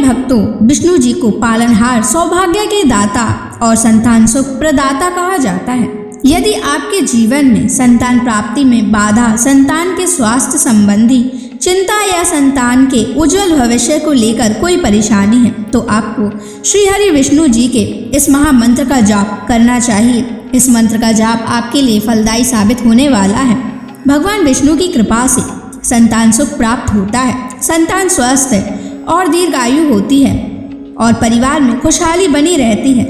भक्तों, विष्णु जी को पालनहार, सौभाग्य के दाता और संतान सुख प्रदाता कहा जाता है। यदि आपके जीवन में संतान प्राप्ति में बाधा, संतान के स्वास्थ्य संबंधी चिंता या संतान के उज्जवल भविष्य को लेकर कोई परेशानी है, तो आपको श्री हरि विष्णु जी के इस महामंत्र का जाप करना चाहिए। इस मंत्र का जाप आपके लिए फलदायी साबित होने वाला है। भगवान विष्णु की कृपा से संतान सुख प्राप्त होता है, संतान स्वस्थ है और दीर्घायु होती है और परिवार में खुशहाली बनी रहती है।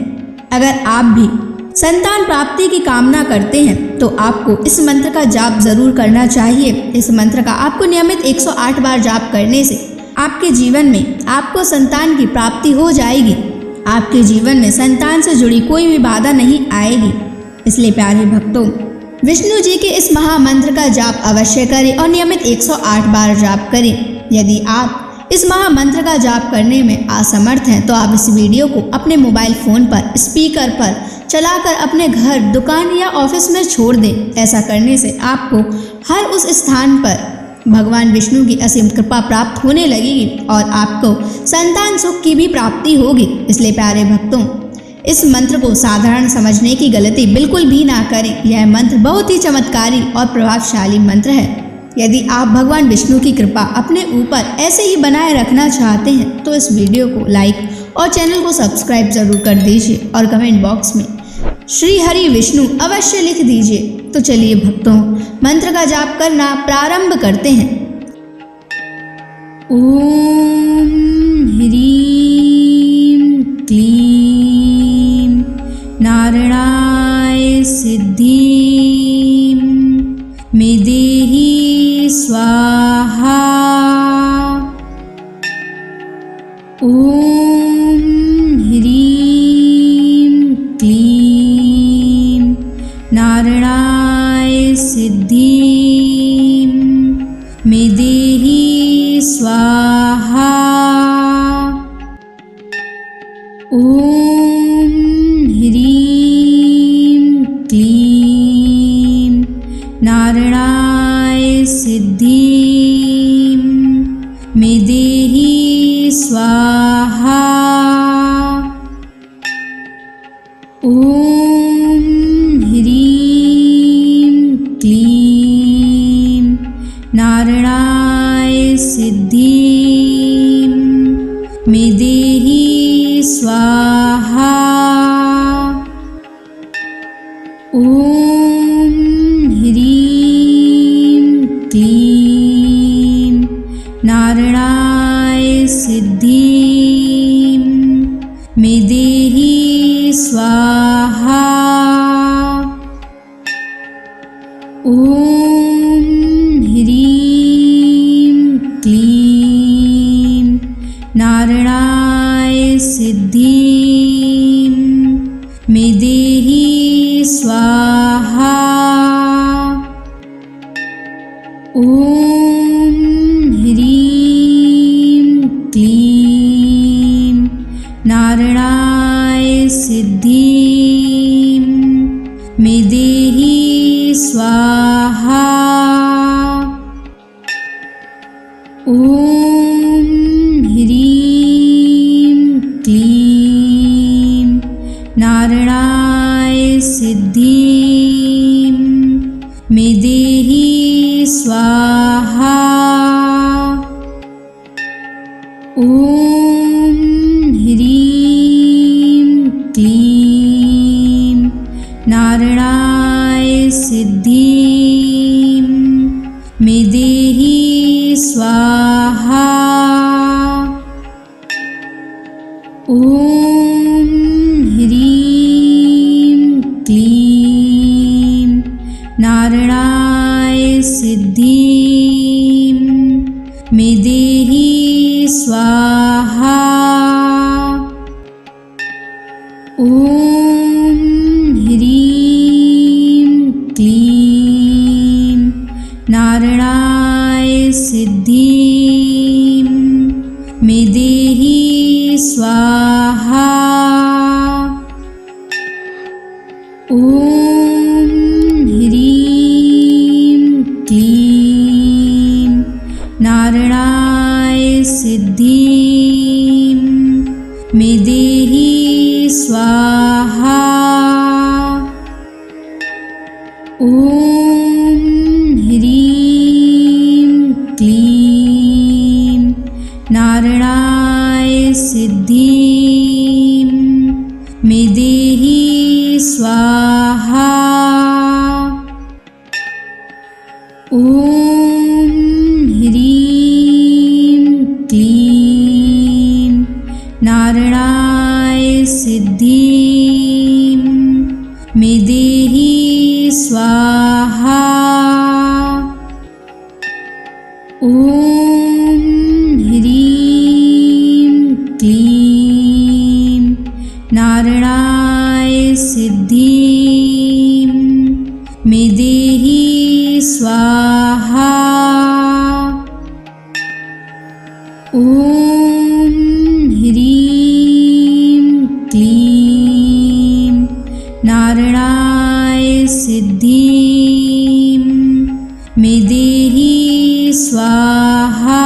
अगर आप भी संतान प्राप्ति की कामना करते हैं तो आपको इस मंत्र का जाप जरूर करना चाहिए। इस मंत्र का आपको नियमित 108 बार जाप करने से आपके जीवन में आपको संतान की प्राप्ति हो जाएगी। आपके जीवन में संतान से जुड़ी कोई भी बाधा नहीं आएगी। इसलिए प्यारे भक्तों, विष्णु जी के इस महामंत्र का जाप अवश्य करें और नियमित 108 बार जाप करें। यदि आप इस महामंत्र का जाप करने में असमर्थ हैं तो आप इस वीडियो को अपने मोबाइल फोन पर स्पीकर पर चलाकर अपने घर, दुकान या ऑफिस में छोड़ दें। ऐसा करने से आपको हर उस स्थान पर भगवान विष्णु की असीम कृपा प्राप्त होने लगेगी और आपको संतान सुख की भी प्राप्ति होगी। इसलिए प्यारे भक्तों, इस मंत्र को साधारण समझने की गलती बिल्कुल भी ना करें। यह मंत्र बहुत ही चमत्कारी और प्रभावशाली मंत्र है। यदि आप भगवान विष्णु की कृपा अपने ऊपर ऐसे ही बनाए रखना चाहते हैं तो इस वीडियो को लाइक और चैनल को सब्सक्राइब जरूर कर दीजिए और कमेंट बॉक्स में श्री हरि विष्णु अवश्य लिख दीजिए। तो चलिए भक्तों, मंत्र का जाप करना प्रारंभ करते हैं। ओम ह्रीं क्लीं नारायणाय सिद्धिं मे देहि स्वाहा। ओम ह्रीं क्लीं नारायणाय सिद्धिं मे देहि स्वाहा। ओम ह्रीं क्लीं नारायणाय सिद्धिं मे देहि स्वाहा। ओम ह्रीं क्लीं नारायणाय सिद्धिं मे देहि स्वाहा। ओम ह्रीं क्लीं नारायणाय सिद्धिं मे देहि स्वाहा। ओम ह्रीं क्लीं नारायणाय सिद्धिं मे देहि स्वाहा। ओम ह्रीं क्लीं नारायणाय सिद्धिं मे देहि स्वाहा। ओम ह्रीं क्लीं नारायणाय सिद्धिं मे देहि स्वाहा। ओम ह्रीं क्लीं नारायणाय सिद्धिं मे देहि स्वाहा। ओम ह्रीं क्लीं नारायणाय सिद्धिं मे देहि स्वाहा। ओम ह्रीं क्लीं नारायणाय सिद्धिं मे देहि स्वाहा। ओम ह्रीं क्लीं नारायणाय सिद्धिं ॐ ह्रीं क्लीं नारायणाय सिद्धिं मे देहि स्वाहा। ॐ ह्रीं क्लीं नारायणाय सिद्धिं मे देहि स्वाहा। ॐ ह्रीं क्लीं नारायणाय सिद्धिं मे देहि स्वाहा। ॐ ह्रीं क्लीं नारायणाय सिद्धिं मे देहि स्वाहा।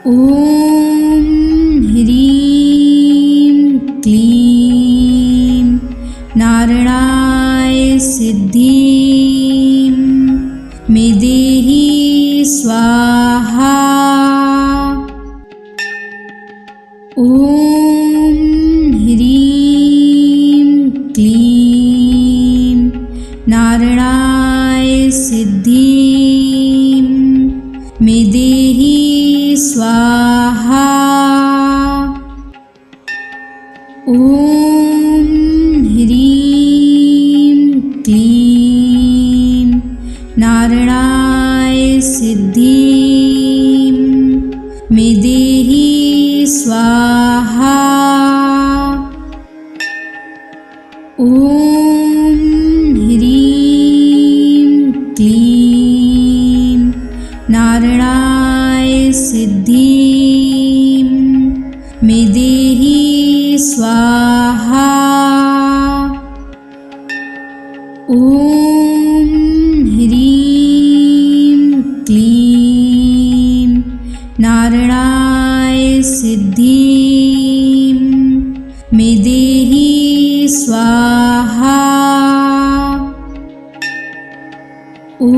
ॐ ह्रीं क्लीं नारायणाय सिद्धिं मे देहि स्वाहा। ॐ ह्रीं क्लीं नारायणाय सिद्धिं मे देहि स्वाहा। ॐ ह्रीं क्लीं नारायणाय सिद्धिं मे देहि स्वाहा। ॐ ह्रीं क्लीं नारायणाय सिद्धिं मे देहि स्वाहा। ॐ ह्रीं क्लीं नारायणाय सिद्धिं मे देहि स्वाहा। ॐ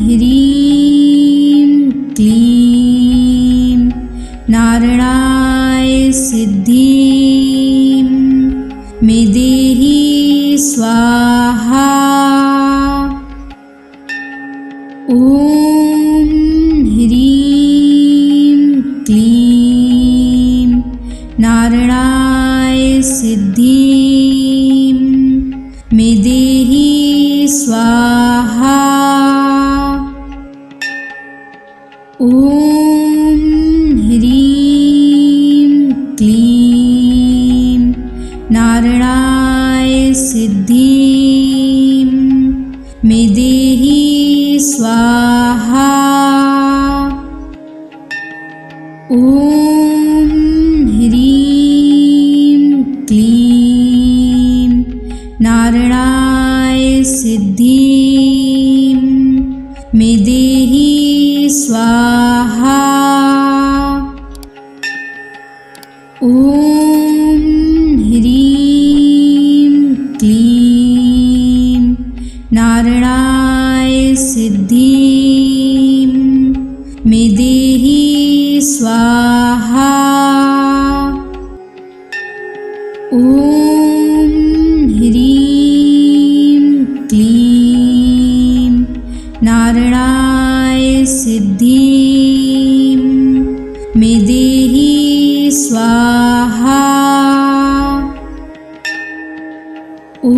ह्रीं क्लीं नारायणाय सिद्धिं मे देहि स्वाहा। ॐ ह्रीं क्लीं नारायणाय सिद्धिं मे देहि स्वाहा। ॐ ह्रीं क्लीं नारायणाय सिद्धिं मे देहि स्वाहा। ॐ ह्रीं क्लीं नारायणाय सिद्धिं मे देहि स्वाहा। ॐ ह्रीं क्लीं नारायणाय सिद्धिं मे देहि स्वाहा। ॐ ह्रीं क्लीं नारायणाय सिद्धिं मे देहि स्वाहा। ॐ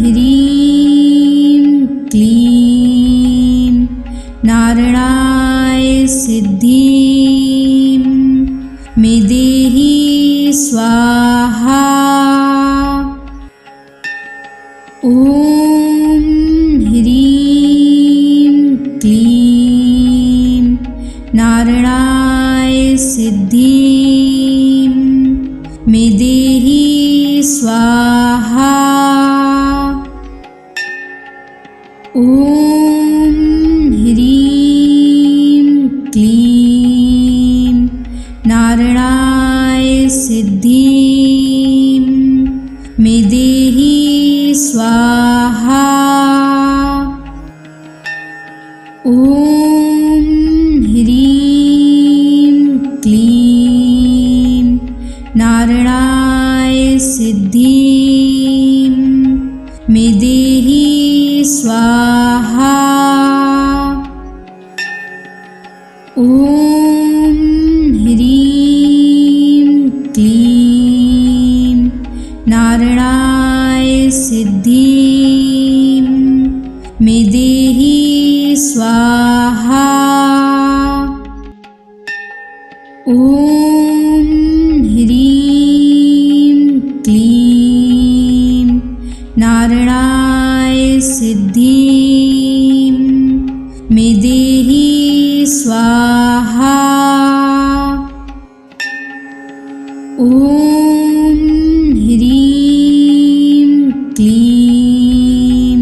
ह्रीं क्लीं नारायणाय सिद्धिं मे देहि स्वाहा। ॐ ह्रीं क्लीं नारायणाय सिद्धिं मे देहि स्वाहा। ॐ ह्रीं क्लीं नारायणाय सिद्धिं स्वाहा। ॐ ह्रीं क्लीं नारायणाय सिद्धिं मे देहि स्वाहा। ॐ ह्रीं क्लीं नारायणाय सिद्धिं मे देहि स्वाहा। ॐ ह्रीं क्लीं नारायणाय सिद्धिं मे देहि स्वाहा। ॐ ह्रीं क्लीं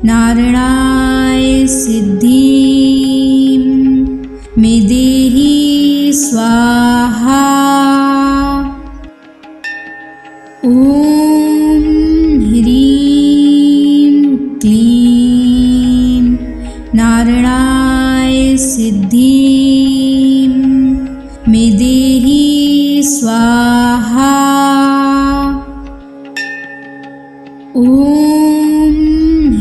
नारायणाय सिद्धिं मे देहि स्वाहा। ॐ ह्रीं क्लीं नारायणाय सिद्धिं मे देहि स्वाहा। ॐ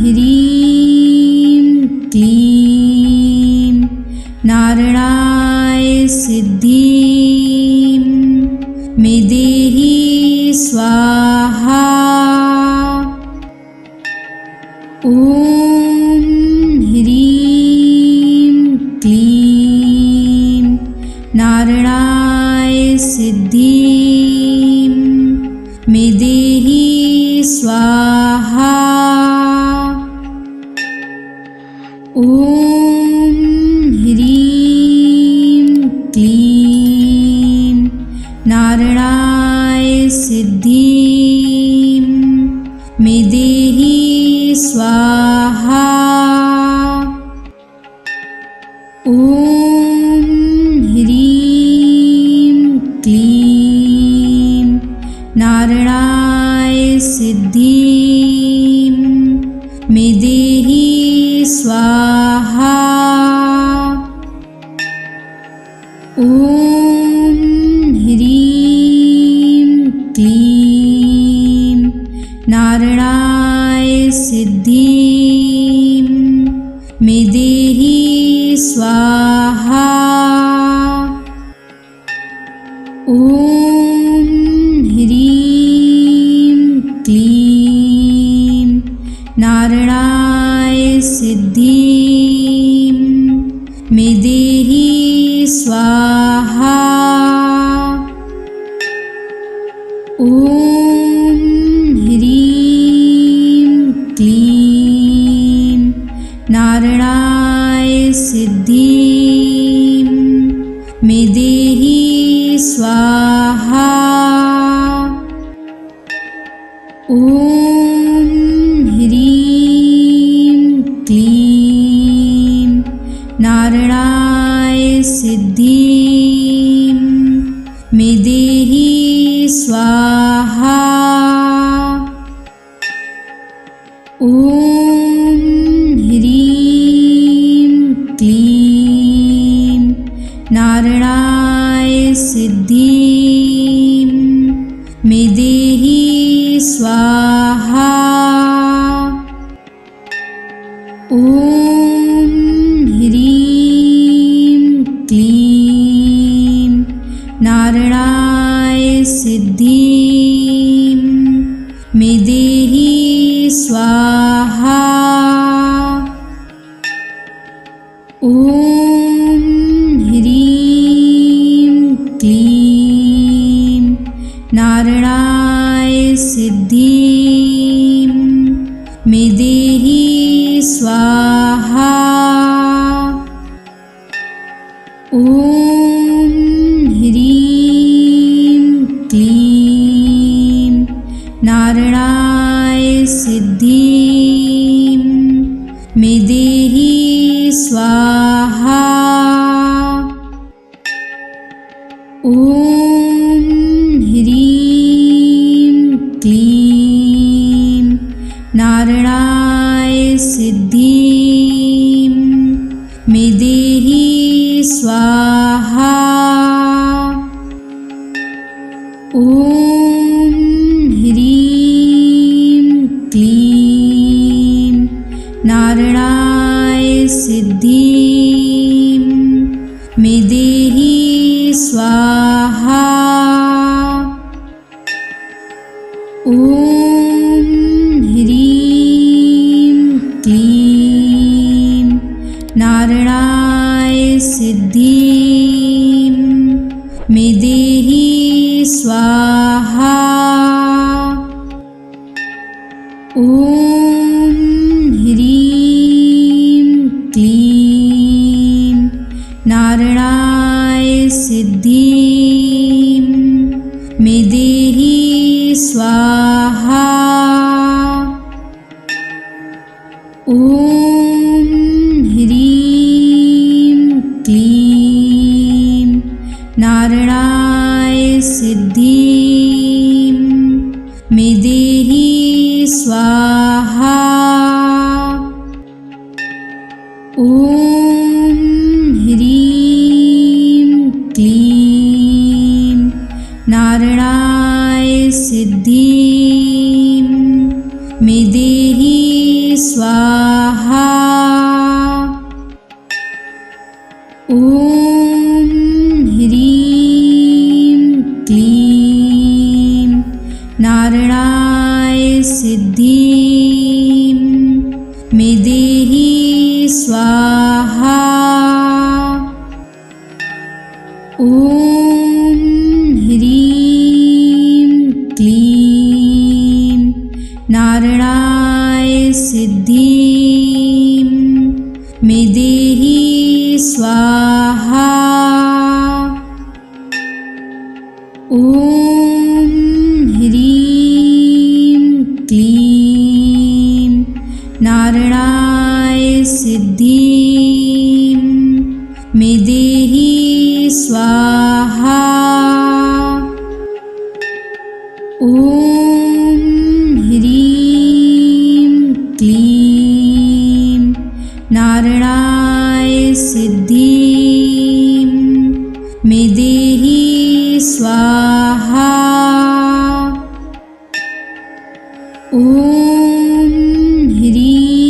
ह्रीं क्लीं नारायणाय सिद्धिं मे देहि स्वाहा। ॐ ह्रीं क्लीं नारायणाय सिद्धिं मे देहि स्वाहा। ॐ ह्रीं क्लीं नारायणाय सिद्धिं मे देहि स्वाहा। ॐ ह्रीं क्लीं नारायणाय सिद्धिं मे देहि स्वाहा। ॐ ह्रीं क्लीं नारायणाय सिद्धिं मे देहि स्वाहा। ॐ ह्रीं क्लीं नारायणाय सिद्धिं मे देहि स्वाहा। ॐ ह्रीं क्लीं नारायणाय सिद्धिं मे देहि स्वाहा। ॐ ह्रीं क्लीं नारायणाय सिद्धिं मे देहि स्वाहा। ॐ ह्रीं क्लीं नारायणाय सिद्धिं मे देहि स्वाहा। ॐ ह्रीं क्लीं नारायणाय सिद्धिं मे देहि स्वाहा। ॐ ह्रीं क्लीं नारायणाय सिद्धिं मे देहि स्वाहा। ॐ ह्रीं क्लीं नारायणाय सिद्धिं मे देहि स्वाहा। ॐ ह्रीं क्लीं नारायणाय सिद्धिं मे देहि स्वाहा। ॐ ह्रीं क्लीं नारायणाय सिद्धिं मे देहि स्वाहा। ॐ ह्रीं क्लीं नारायणाय सिद्धिं मे देहि स्वाहा। ॐ ह्रीं क्लीं नारायणाय सिद्धिं मे देहि स्वाहा। ॐ ह्रीं क्लीं नारायणाय सिद्धिं मे देहि स्वाहा। ॐ ह्रीं क्लीं नारायणाय सिद्धिं मे देहि स्वाहा। ॐ ह्रीं क्लीं नारायणाय सिद्धिं मे देहि स्वाहा। ॐ ह्रीं क्लीं नारायणाय सिद्धिं मे देहि स्वाहा। ॐ ह्रीं क्लीं नारायणाय सिद्धिं मे देहि स्वाहा। ॐ ह्रीं क्लीं नारायणाय सिद्धिं मे देहि स्वाहा। ॐ ह्रीं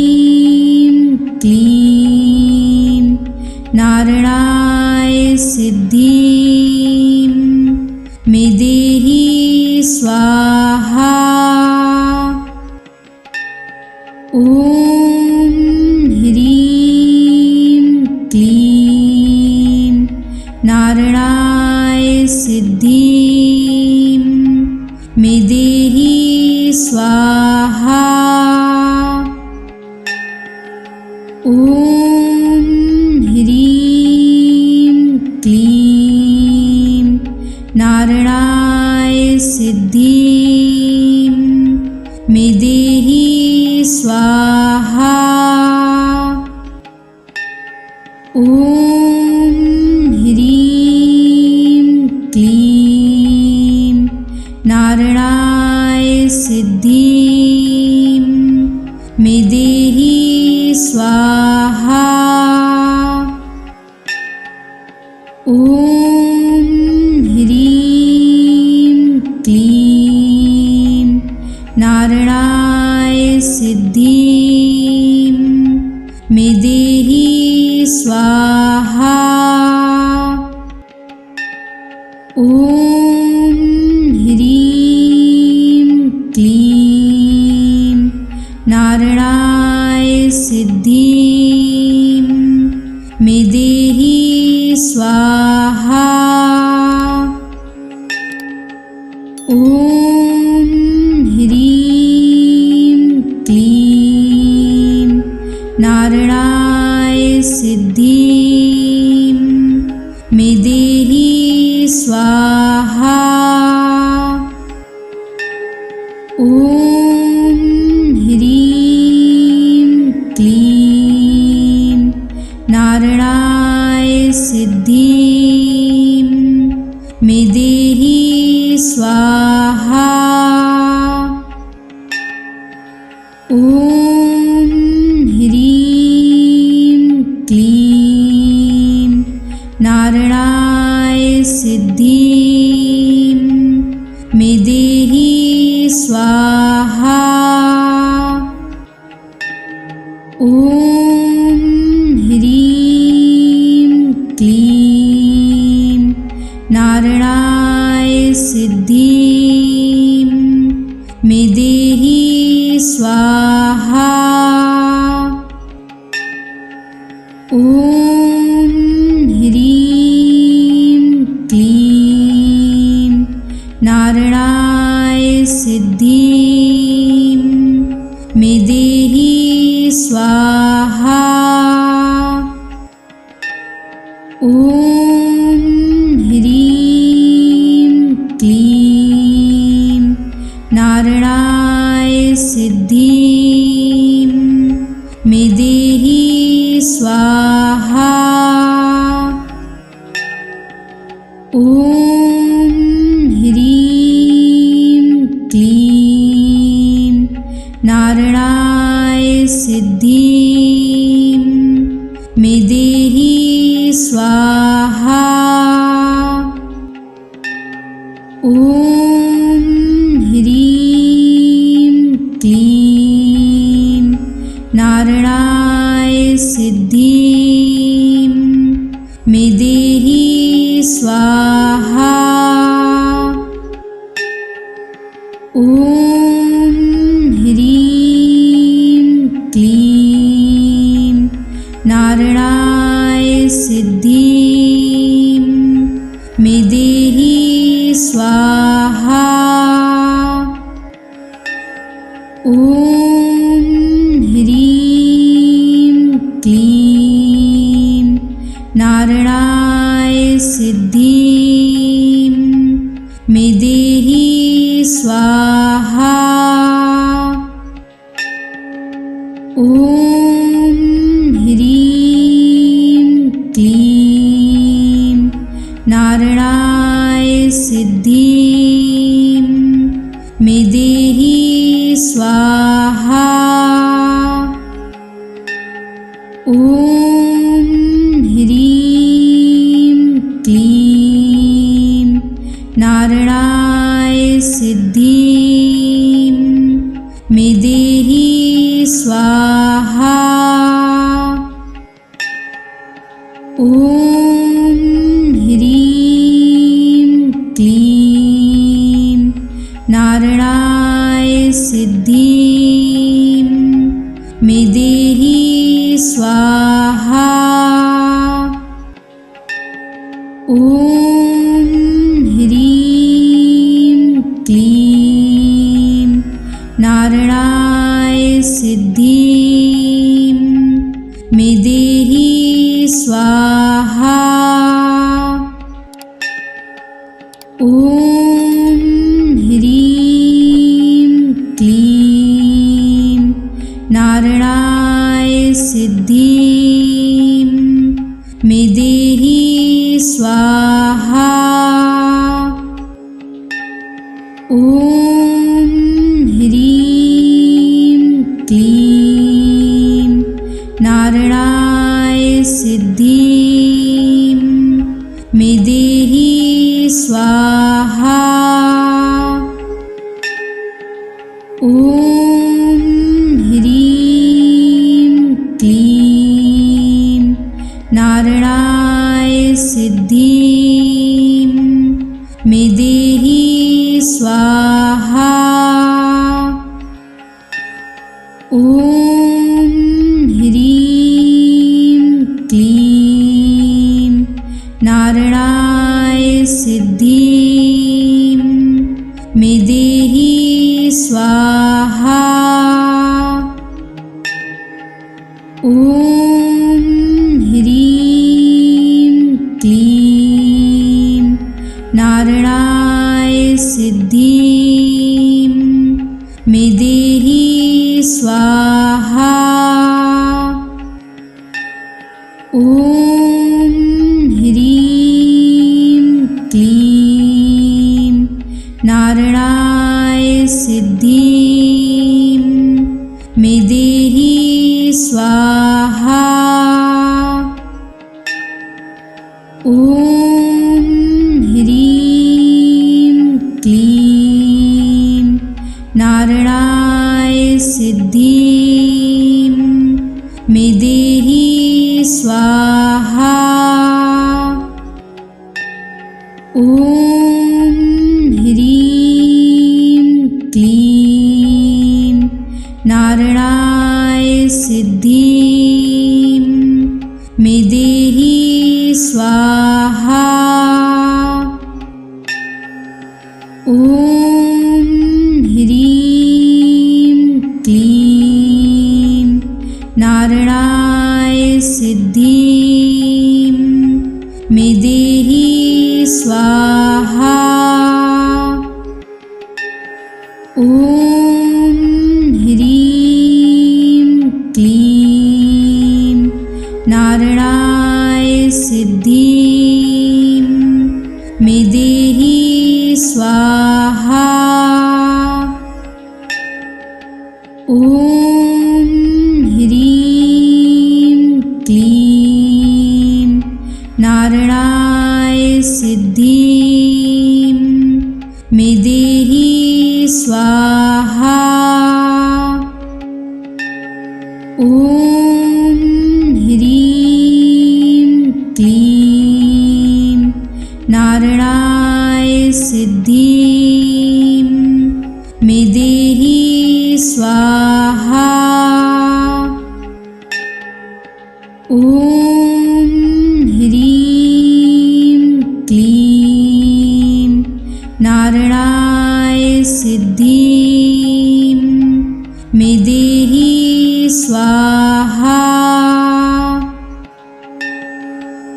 क्लीं नारायणाय सिद्धिं मे देहि स्वाहा। ॐ ह्रीं क्लीं नारायणाय सिद्धिं मे देहि स्वाहा। ॐ ह्रीं क्लीं नारायणाय सिद्धिं मे देहि स्वाहा। ॐ ह्रीं क्लीं नारायणाय सिद्धिं मे देहि स्वाहा। ॐ ह्रीं क्लीं नारायणाय सिद्धिं मे देहि स्वाहा। ॐ ह्रीं क्लीं नारायणाय सिद्धिं मे देहि स्वाहा। ॐ ह्रीं क्लीं नारायणाय सिद्धिं मे देहि स्वाहा। ॐ ह्रीं क्लीं नारायणाय सिद्धिं मे देहि स्वाहा। ॐ ॐ ह्रीं क्लीं नारायणाय सिद्धिं मे देहि स्वाहा। ॐ ह्रीं क्लीं नारायणाय सिद्धिं मे देहि स्वाहा। ॐ ह्रीं क्लीं नारायणाय सिद्धिं मे देहि स्वाहा। ॐ ह्रीं क्लीं नारायणाय सिद्धिं मे देहि स्वाहा। ॐ ह्रीं क्लीं नारायणाय सिद्धिं मे देहि स्वाहा। ॐ ह्रीं क्लीं नारायणाय सिद्धिं मे देहि स्वाहा। ॐ ह्रीं क्लीं नारायणाय सिद्धिं मे देहि स्वाहा। ॐ ह्रीं क्लीं नारायणाय सिद्धिं मे देहि स्वाहा। ॐ ह्रीं क्लीं नारायणाय सिद्धिं मे देहि स्वाहा। ॐ ह्रीं क्लीं नारायणाय सिद्धिं मे देहि स्वाहा। ॐ ह्रीं क्लीं नारायणाय सिद्धिं मे देहि स्वाहा। ॐ ह्रीं क्लीं नारायणाय सिद्धिं मे देहि स्वाहा। ॐ ह्रीं क्लीं नारायणाय सिद्धिं मे देहि स्वाहा। ॐ ह्रीं क्लीं नारायणाय सिद्धिं मे देहि स्वाहा। ॐ ह्रीं क्लीं नारायणाय सिद्धिं मे देहि स्वाहा। ॐ ह्रीं क्लीं नारायणाय सिद्धिं मे देहि स्वाहा। ॐ ह्रीं क्लीं नारायणाय सिद्धिं मे देहि स्वाहा। ॐ ह्रीं क्लीं नारायणाय सिद्धिं मे स्वाहा। ॐ ह्रीं क्लीं नारायणाय सिद्धिं मे देहि स्वाहा। ॐ ह्रीं क्लीं नारायणाय सिद्धिं मे देहि स्वाहा। ॐ ह्रीं क्लीं नारायणाय सिद्धिं मे देहि स्वाहा। ॐ ह्रीं क्लीं नारायणाय सिद्धिं मे देहि स्वाहा। ॐ ह्रीं क्लीं नारायणाय सिद्धिं मे देहि स्वाहा। ॐ ह्रीं क्लीं नारायणाय सिद्धिं मे देहि स्वाहा। ॐ ह्रीं क्लीं नारायणाय सिद्धिं मे देहि स्वाहा।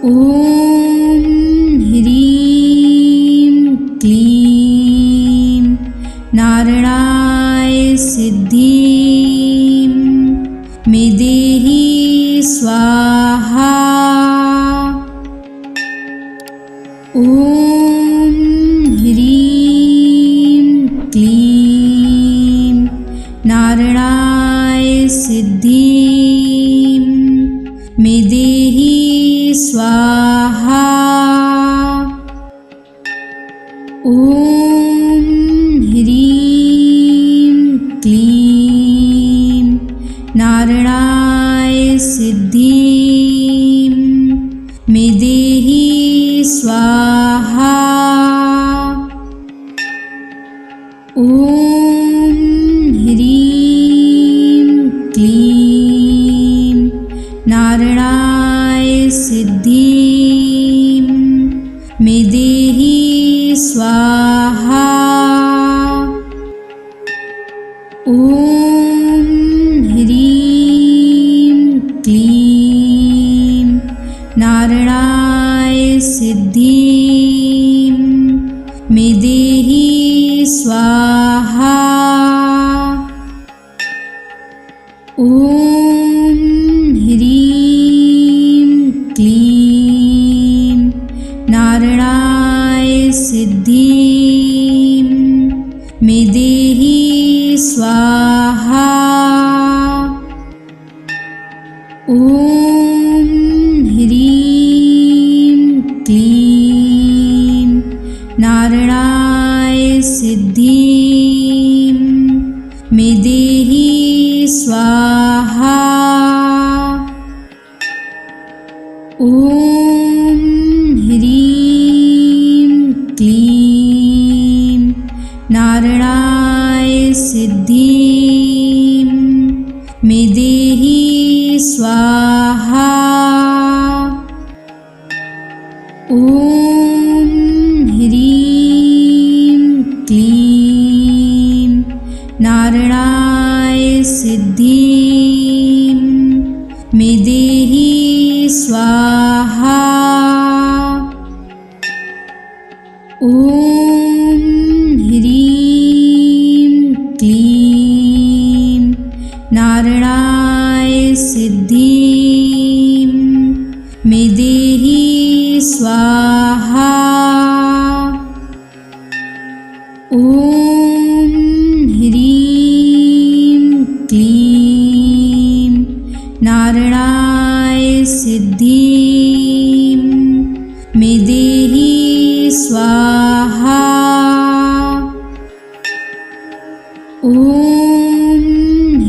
ॐ ह्रीं क्लीं नारायणाय सिद्धिं मे देहि स्वाहा। ॐ ह्रीं क्लीं नारायणाय सिद्धिं मे देहि स्वाहा। ॐ ह्रीं क्लीं नारायणाय सिद्धिं मे देहि स्वाहा। ॐ ह्रीं क्लीं नारायणाय सिद्धिं मे देहि स्वाहा। ॐ ह्रीं क्लीं नारायणाय सिद्धिं मे देहि स्वाहा। ॐ ह्रीं क्लीं नारायणाय सिद्धिं मे देहि स्वाहा। ॐ ह्रीं क्लीं नारायणाय सिद्धिं मे देहि स्वाहा। ॐ ह्रीं क्लीं नारायणाय सिद्धिं मे देहि स्वाहा। ॐ ह्रीं क्लीं नारायणाय सिद्धिं मे देहि स्वाहा। ॐ ह्रीं क्लीं नारायणाय सिद्धिं मे देहि स्वाहा। ॐ ह्रीं क्लीं नारायणाय सिद्धिं मे देहि स्वाहा। ॐ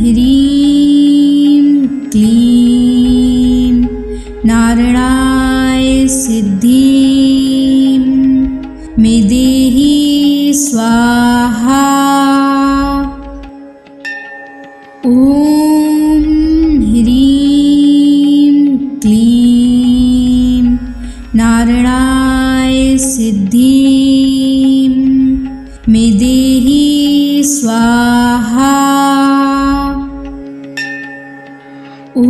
ह्रीं क्लीं नारायणाय सिद्धिं मे देहि स्वाहा। ॐ ह्रीं क्लीं नारायणाय सिद्धिं मे देहि स्वाहा। ॐ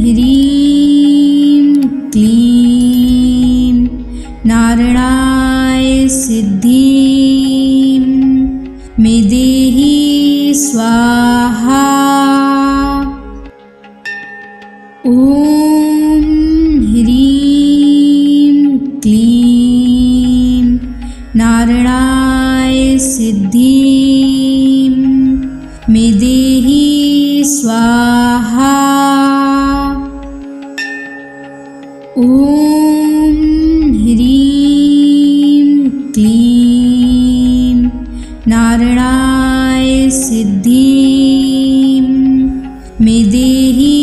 ह्रीं क्लीं नारायणाय सिद्धिं मे देहि स्वाहा। ॐ ह्रीं क्लीं नारायणाय सिद्धिं मे देहि स्वाहा। ॐ ह्रीं क्लीं नारायणाय सिद्धिं मे देहि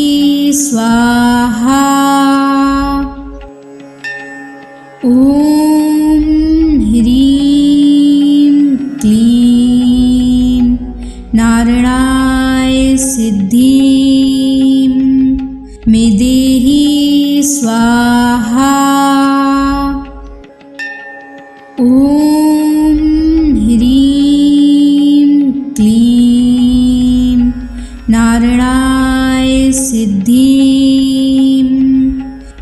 स्वाहा। ॐ ह्रीं क्लीं नारायणाय सिद्धिं मे देहि स्वाहा। ॐ ह्रीं क्लीं नारायणाय सिद्धिं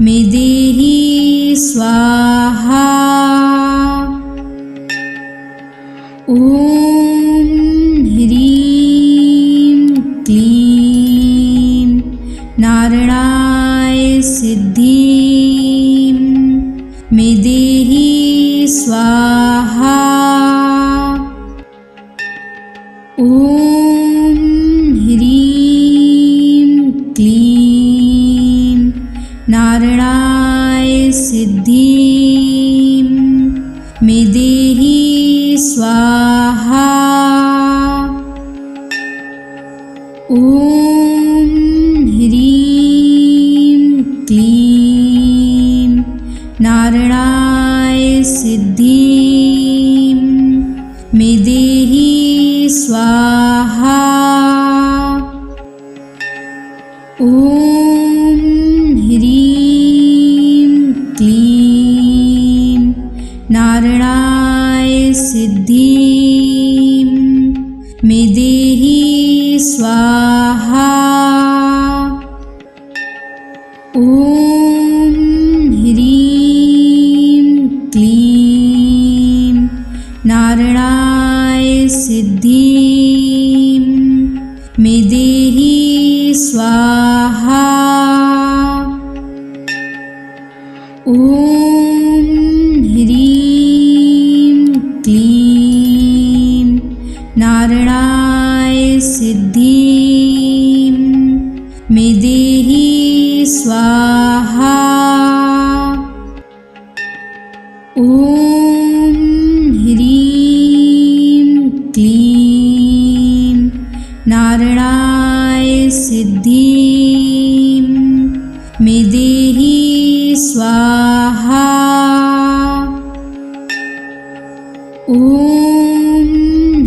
मे देहि स्वाहा। ॐ ह्रीं क्लीं नारायणाय सिद्धिं मे देहि स्वाहा। ॐ ह्रीं क्लीं नारायणाय सिद्धिं मे देहि स्वाहा। ॐ ह्रीं क्लीं नारायणाय सिद्धिं मे देहि स्वाहा। ॐ ह्रीं क्लीं नारायणाय सिद्धिं मे देहि स्वाहा। ॐ ह्रीं क्लीं नारायणाय सिद्धिं मे देहि स्वाहा। ॐ ह्रीं क्लीं नारायणाय सिद्धिं मे देहि स्वाहा। ॐ ह्रीं क्लीं नारायणाय सिद्धिं मे देहि स्वाहा। ॐ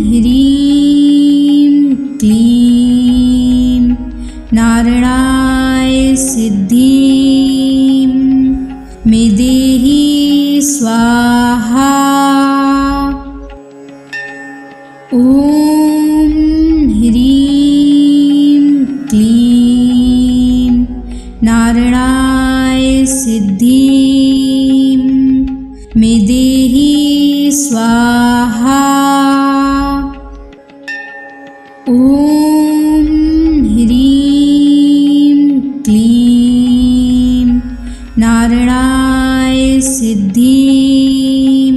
ह्रीं क्लीं नारायणाय सिद्धिं मे देहि स्वाहा। ॐ ह्रीं क्लीं नारायणाय सिद्धिं मे देहि स्वाहा। ॐ ह्रीं क्लीं नारायणाय सिद्धिं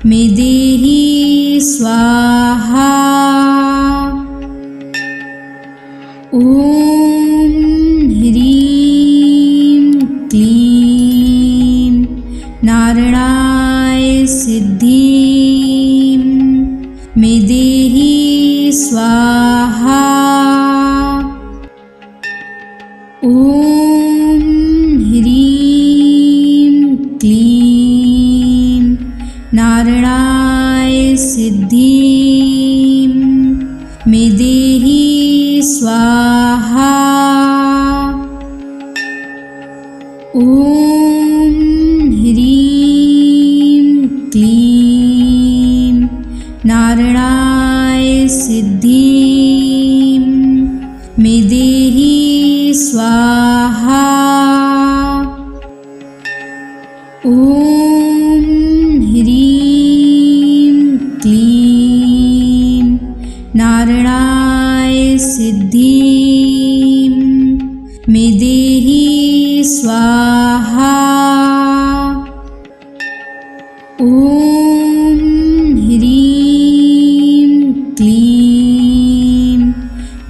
मे देहि स्वाहा। ॐ स्वाहा। ॐ ह्रीं क्लीं नारायणाय सिद्धिं मे देहि स्वाहा। ॐ ह्रीं क्लीं नारायणाय सिद्धिं मे देहि स्वाहा। ॐ ह्रीं क्लीं नारायणाय सिद्धिं मे देहि स्वाहा। ॐ ह्रीं क्लीं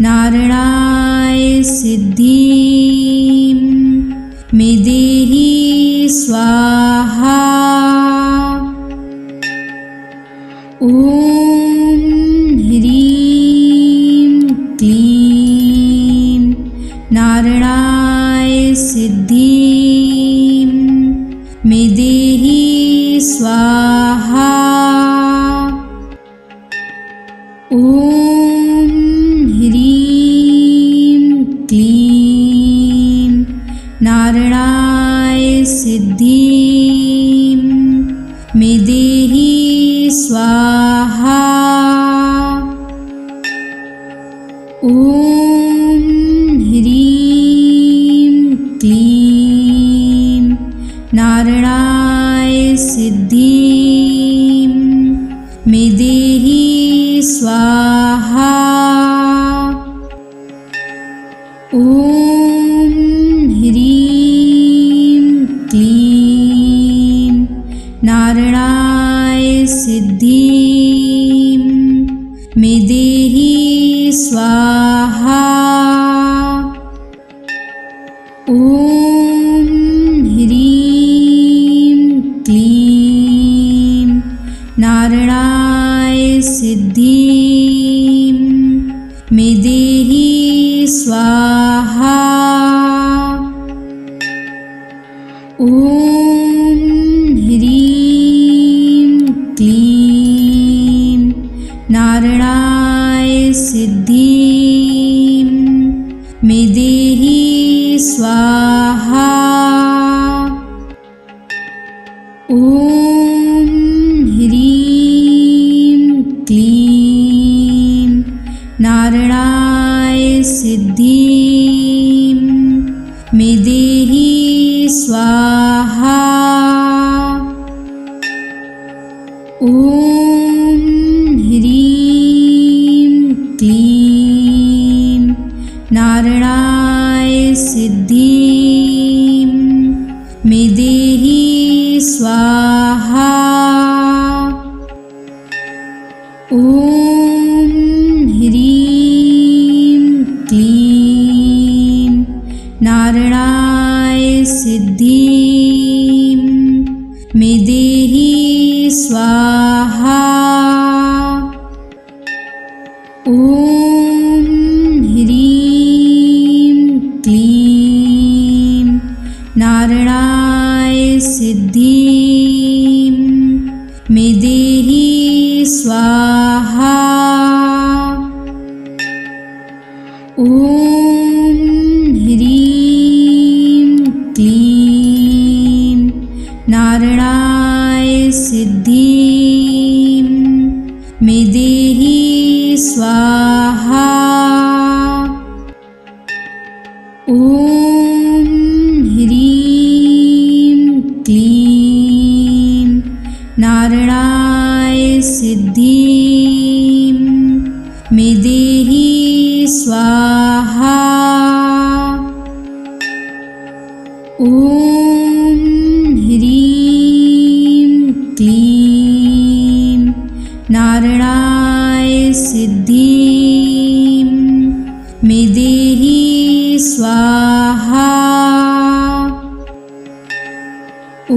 नारायणाय सिद्धिं मे देहि स्वाहा। ॐ ह्रीं क्लीं नारायणाय सिद्धिं मे देहि स्वाहा। ॐ ह्रीं क्लीं नारायणाय सिद्धिं मे देहि स्वाहा। ॐ ह्रीं क्लीं नारायणाय सिद्धिं मे देहि स्वाहा। ॐ ह्रीं क्लीं नारायणाय सिद्धिं मे देहि स्वाहा। ॐ ह्रीं क्लीं नारायणाय सिद्धिं मे देहि स्वाहा। ॐ ह्रीं क्लीं नारायणाय सिद्धिं मे देहि स्वाहा। ॐ ह्रीं क्लीं नारायणाय सिद्धिं मे देहि स्वाहा। ॐ ह्रीं क्लीं नारायणाय सिद्धिं मे देहि स्वाहा। ॐ ह्रीं क्लीं नारायणाय सिद्धिं मे देहि स्वाहा। ॐ ह्रीं क्लीं नारायणाय सिद्धिं मे देहि स्वाहा। ॐ ह्रीं क्लीं नारायणाय सिद्धिं मे देहि स्वाहा। ॐ ह्रीं क्लीं नारायणाय सिद्धिं मे देहि स्वाहा। ॐ ह्रीं क्लीं नारायणाय सिद्धिं मे देहि स्वाहा। ॐ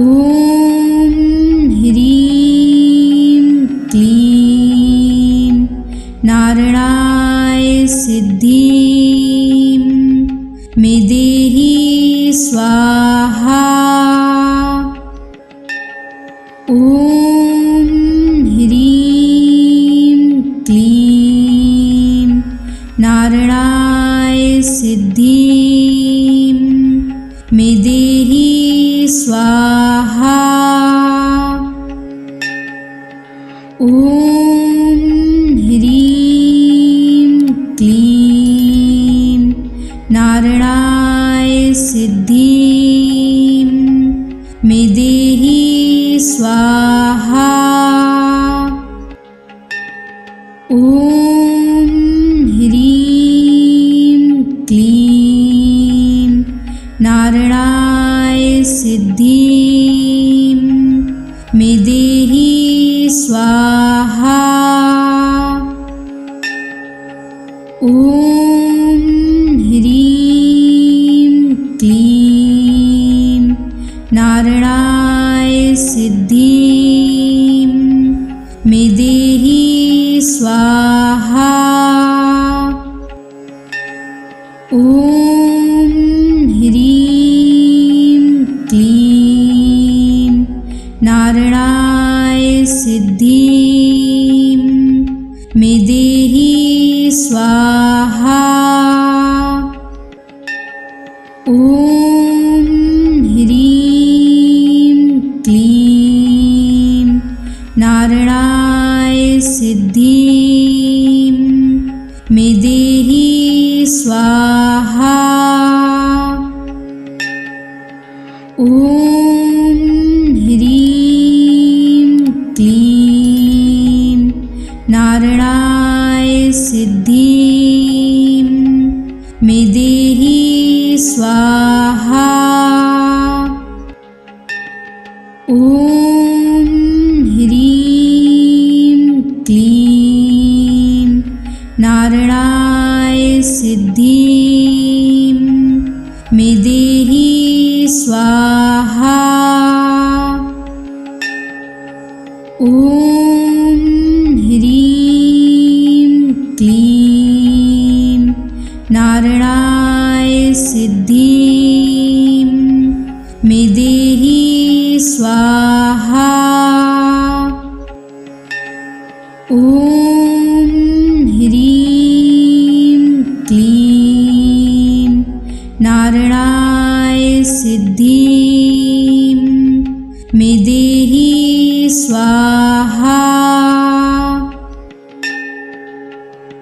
ह्रीं क्लीं नारायणाय नारायणाय सिद्धिं मे देहि स्वाहा। ॐ ह्रीं क्लीं नारायणाय सिद्धिं मे देहि स्वाहा। ॐ ह्रीं क्लीं नारायणाय सिद्धिं मे देहि स्वाहा। ॐ ह्रीं क्लीं नारायणाय सिद्धिं मे देहि स्वाहा। ॐ ह्रीं क्लीं नारायणाय सिद्धिं मे देहि स्वाहा। ॐ ह्रीं क्लीं नारायणाय सिद्धिं मे देहि स्वाहा। ॐ ह्रीं क्लीं नारायणाय सिद्धिं मे देहि स्वाहा। ॐ ह्रीं क्लीं नारायणाय सिद्धिं मे देहि स्वाहा। ॐ ह्रीं क्लीं नारायणाय सिद्धिं मे देहि स्वाहा। ॐ ह्रीं क्लीं नारायणाय सिद्धिं मे देहि स्वाहा। ॐ ह्रीं क्लीं नारायणाय सिद्धिं मे देहि स्वाहा।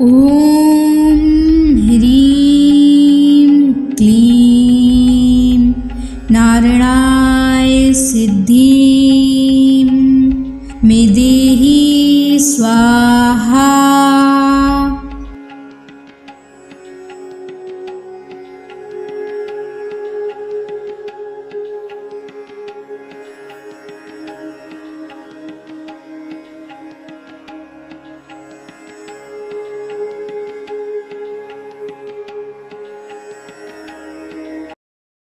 ॐ